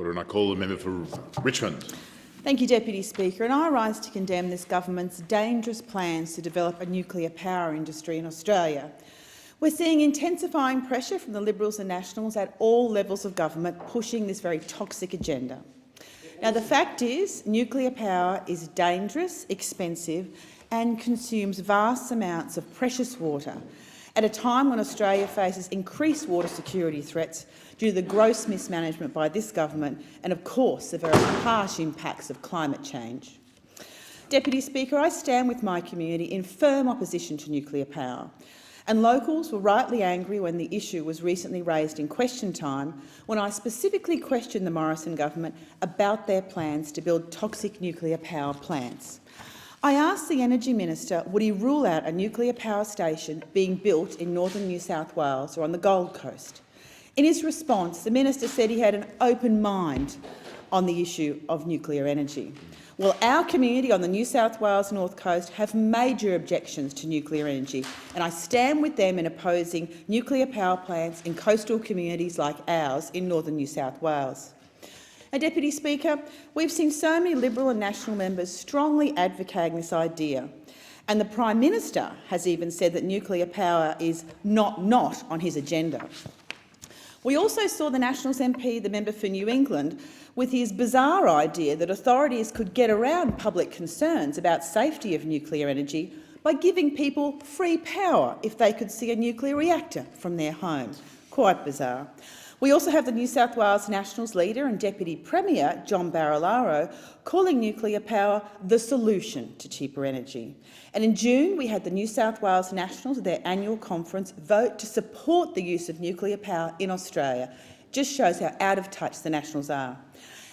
order, and I call the member for Richmond. Thank you, Deputy Speaker. And I rise to condemn this government's dangerous plans to develop a nuclear power industry in Australia. We're seeing intensifying pressure from the Liberals and Nationals at all levels of government pushing this very toxic agenda. Now, the fact is, nuclear power is dangerous, expensive and consumes vast amounts of precious water at a time when Australia faces increased water security threats due to the gross mismanagement by this government and, of course, the very harsh impacts of climate change. Deputy Speaker, I stand with my community in firm opposition to nuclear power, and locals were rightly angry when the issue was recently raised in question time, when I specifically questioned the Morrison government about their plans to build toxic nuclear power plants. I asked the Energy Minister would he rule out a nuclear power station being built in northern New South Wales or on the Gold Coast. In his response, the Minister said he had an open mind on the issue of nuclear energy. Well, our community on the New South Wales North Coast have major objections to nuclear energy, and I stand with them in opposing nuclear power plants in coastal communities like ours in northern New South Wales. Now, Deputy Speaker, we've seen so many Liberal and National members strongly advocating this idea, and the Prime Minister has even said that nuclear power is not on his agenda. We also saw the Nationals MP, the member for New England, with his bizarre idea that authorities could get around public concerns about safety of nuclear energy by giving people free power if they could see a nuclear reactor from their home. Quite bizarre. We also have the New South Wales Nationals leader and Deputy Premier, John Barilaro, calling nuclear power the solution to cheaper energy. And in June, we had the New South Wales Nationals at their annual conference vote to support the use of nuclear power in Australia. Just shows how out of touch the Nationals are.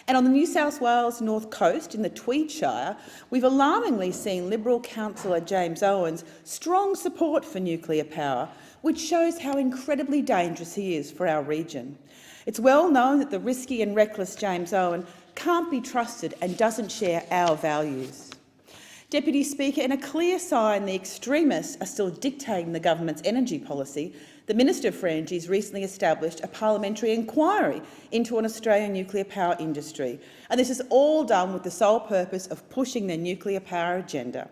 And on the New South Wales North Coast, in the Tweed Shire, we've alarmingly seen Liberal councillor James Owen's strong support for nuclear power, which shows how incredibly dangerous he is for our region. It's well known that the risky and reckless James Owen can't be trusted and doesn't share our values. Deputy Speaker, in a clear sign the extremists are still dictating the government's energy policy, the Minister for Energy has recently established a parliamentary inquiry into an Australian nuclear power industry, and this is all done with the sole purpose of pushing their nuclear power agenda.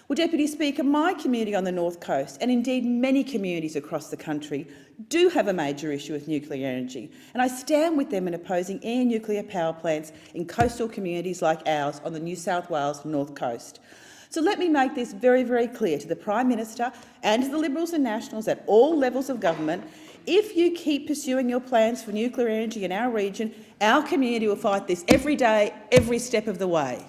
Well, Deputy Speaker, my community on the North Coast, and indeed many communities across the country, do have a major issue with nuclear energy, and I stand with them in opposing any nuclear power plants in coastal communities like ours on the New South Wales North Coast. So let me make this very, very clear to the Prime Minister and to the Liberals and Nationals at all levels of government. If you keep pursuing your plans for nuclear energy in our region, our community will fight this every day, every step of the way.